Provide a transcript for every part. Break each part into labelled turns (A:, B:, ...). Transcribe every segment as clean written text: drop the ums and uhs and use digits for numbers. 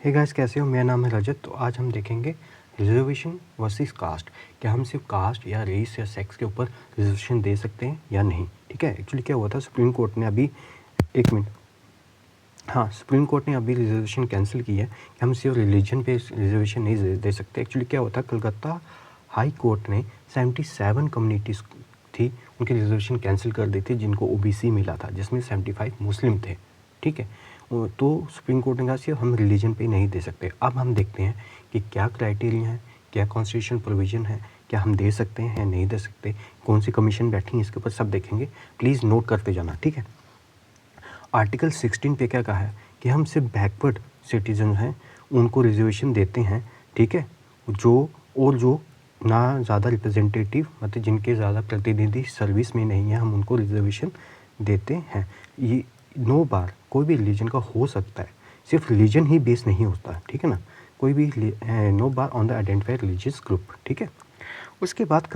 A: Hey guys, कैसे हो? मेरा नाम है रजत। तो आज हम देखेंगे रिजर्वेशन वर्सेस कास्ट। क्या हम सिर्फ कास्ट या रेस या सेक्स के ऊपर रिजर्वेशन दे सकते हैं या नहीं? ठीक है। एक्चुअली क्या हुआ था, सुप्रीम कोर्ट ने अभी सुप्रीम कोर्ट ने अभी रिजर्वेशन कैंसिल की है कि हम सिर्फ रिलीजन पे रिजर्वेशन नहीं दे सकते। एक्चुअली क्या हुआ था, कलकत्ता हाई कोर्ट ने 77 कम्युनिटीज़ थी, उनकी रिजर्वेशन कैंसिल कर दी थी जिनको ओबीसी मिला था, जिसमें 75 मुस्लिम थे। ठीक है। तो सुप्रीम कोर्ट ने कहा सिर्फ हम रिलीजन पे नहीं दे सकते। अब हम देखते हैं कि क्या क्राइटेरिया है, क्या कॉन्स्टिट्यूशन प्रोविज़न है, क्या हम दे सकते हैं या नहीं दे सकते, कौन सी कमीशन बैठी है, इसके ऊपर सब देखेंगे। प्लीज़ नोट करते जाना, ठीक है। आर्टिकल 16 पे क्या कहा है कि हम सिर्फ बैकवर्ड सिटीजन हैं उनको रिजर्वेशन देते हैं, ठीक है। जो ना ज़्यादा रिप्रेजेंटेटिव, मतलब जिनके ज़्यादा प्रतिनिधि सर्विस में नहीं है, हम उनको रिजर्वेशन देते हैं। ये 9 बार कोई भी रिलीजन का हो सकता है, सिर्फ रिलीजन ही बेस नहीं होता, ठीक है ना। कोई भी 9 बार on the identified religious group, ठीक है। उसके बाद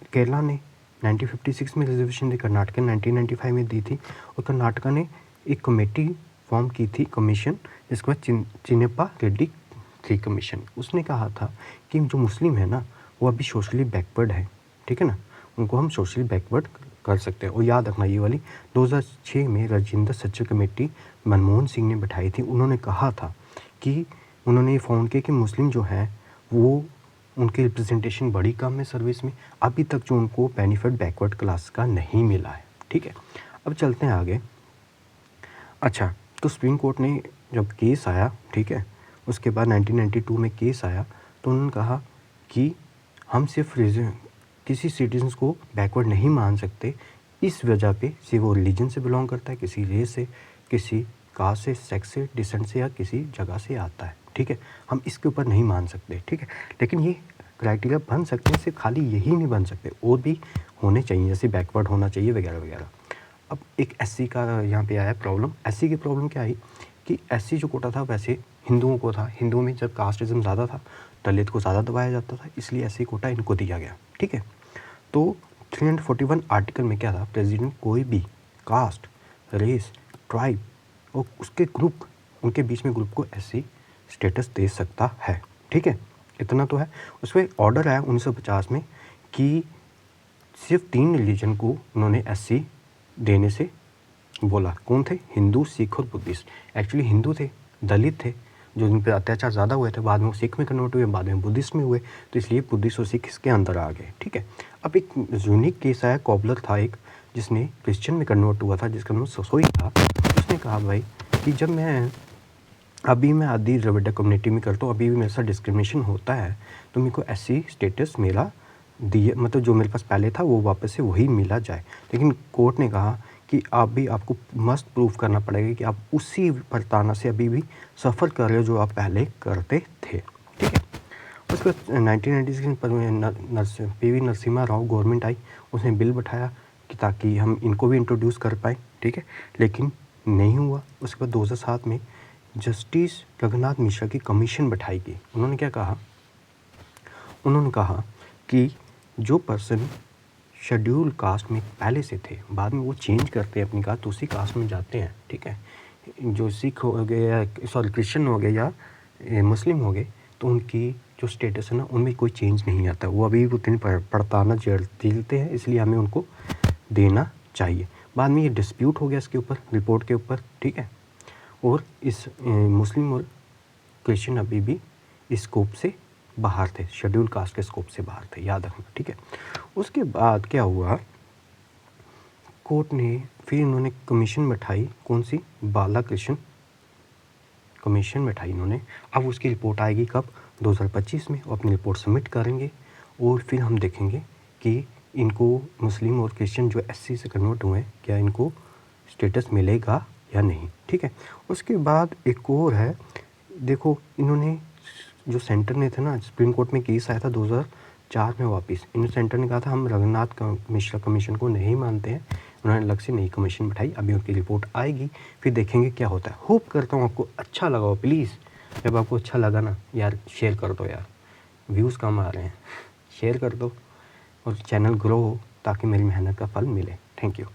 A: केरला ने 1956 में रिजर्वेशन दी, कर्नाटक ने 1995 में दी थी, और कर्नाटका ने एक कमेटी फॉर्म की थी, कमीशन, जिसके बाद चिन्नप्पा रेड्डी थी कमीशन। उसने कहा था कि जो मुस्लिम है ना, वो अभी सोशली बैकवर्ड है, ठीक है ना, उनको हम सोशली बैकवर्ड कर सकते हैं। और याद रखना, ये वाली 2006 में राजेंद्र सच्चर कमेटी मनमोहन सिंह ने बैठाई थी। उन्होंने कहा था कि उन्होंने ये फाउंड किया कि मुस्लिम जो है वो उनकी रिप्रेजेंटेशन बड़ी कम है सर्विस में, अभी तक जो उनको बेनिफिट बैकवर्ड क्लास का नहीं मिला है, ठीक है। अब चलते हैं आगे। अच्छा, तो सुप्रीम कोर्ट ने जब केस आया, ठीक है, उसके बाद 1992 में केस आया, तो उन्होंने कहा कि हम सिर्फ किसी सिटीजन्स को बैकवर्ड नहीं मान सकते इस वजह पे, से वो रिलीजन से बिलोंग करता है, किसी रेस से, किसी कास्ट से, सेक्स से, डिसेंट से, या किसी जगह से आता है, ठीक है। हम इसके ऊपर नहीं मान सकते, ठीक है। लेकिन ये क्राइटेरिया बन सकते हैं, सिर्फ खाली यही नहीं बन सकते, और भी होने चाहिए, जैसे बैकवर्ड होना चाहिए वगैरह वगैरह। अब एक एससी का यहाँ पे आया प्रॉब्लम। एससी की प्रॉब्लम क्या आई कि एससी जो कोटा था वैसे हिंदुओं को था, हिंदुओं में जब कास्टिज्म ज़्यादा था, दलित को ज़्यादा दबाया जाता था, इसलिए एससी कोटा इनको दिया गया, ठीक है। तो 341 आर्टिकल में क्या था, प्रेसिडेंट कोई भी कास्ट, रेस, ट्राइब और उसके ग्रुप, उनके बीच में ग्रुप को एससी स्टेटस दे सकता है, ठीक है। इतना तो है। उस पर ऑर्डर आया 1950 में कि सिर्फ 3 रिलीजन को उन्होंने एससी देने से बोला। कौन थे? हिंदू, सिख और बुद्धिस्ट। एक्चुअली हिंदू थे, दलित थे, जो जिन पर अत्याचार ज़्यादा हुए थे, बाद में वो सिख में कन्वर्ट हुए, बाद में बुद्धिस्ट में हुए, तो इसलिए बुद्धिस्ट और सिख इसके अंदर आ गए, ठीक है। अब एक यूनिक केस आया, कॉबलर था एक, जिसने क्रिश्चियन में कन्वर्ट हुआ था, जिसका नाम ससोई था। उसने कहा भाई कि जब मैं आदि द्रविड़ कम्युनिटी में करता हूँ, अभी भी मेरे साथ डिस्क्रिमिनेशन होता है, तो मेरे को एससी स्टेटस मेरा दिए, मतलब जो मेरे पास पहले था वो वापस से वही मिला जाए। लेकिन कोर्ट ने कहा कि आपको मस्ट प्रूफ करना पड़ेगा कि आप उसी प्रताड़ना से अभी भी सफ़र कर रहे हो जो आप पहले करते थे, ठीक है। उसके बाद 1996 पर पीवी नरसिम्हा राव गवर्नमेंट आई, उसने बिल बैठाया कि ताकि हम इनको भी इंट्रोड्यूस कर पाएँ, ठीक है, लेकिन नहीं हुआ। उसके बाद 2007 में जस्टिस रघुनाथ मिश्रा की कमीशन बैठाई गई। उन्होंने क्या कहा? उन्होंने कहा कि जो पर्सन शेड्यूल कास्ट में पहले से थे, बाद में वो चेंज करते हैं अपनी कास्ट, दूसरी कास्ट में जाते हैं, ठीक है। जो सिख हो गए या क्रिश्चियन हो गए या मुस्लिम हो गए, तो उनकी जो स्टेटस है ना, उनमें कोई चेंज नहीं आता, वो अभी उतनी पड़ताना झेलते हैं, इसलिए हमें उनको देना चाहिए। बाद में ये डिस्प्यूट हो गया इसके ऊपर, रिपोर्ट के ऊपर, ठीक है। और इस मुस्लिम और क्रिश्चियन अभी भी इस स्कोप से बाहर थे, शेड्यूल कास्ट के स्कोप से बाहर थे, याद रखना, ठीक है। उसके बाद क्या हुआ, कोर्ट ने फिर इन्होंने कमीशन बैठाई, कौन सी? बाला कृष्ण कमीशन बैठाई इन्होंने। अब उसकी रिपोर्ट आएगी कब? 2025 में। वो अपनी रिपोर्ट सबमिट करेंगे, और फिर हम देखेंगे कि इनको मुस्लिम और क्रिश्चियन जो एससी से कन्वर्ट हुए हैं, क्या इनको स्टेटस मिलेगा या नहीं, ठीक है। उसके बाद एक और है, देखो इन्होंने जो सेंटर ने थे ना, सुप्रीम कोर्ट में केस आया था 2004 में वापस, इन सेंटर ने कहा था हम रघुनाथ मिश्रा कमीशन को नहीं मानते हैं, उन्होंने अलग से नई कमीशन बैठाई। अभी उनकी रिपोर्ट आएगी, फिर देखेंगे क्या होता है। होप करता हूँ आपको अच्छा लगा हो। प्लीज़ जब आपको अच्छा लगा ना यार, शेयर कर दो यार, व्यूज़ कम आ रहे हैं, शेयर कर दो और चैनल ग्रो हो ताकि मेरी मेहनत का फल मिले। Thank you.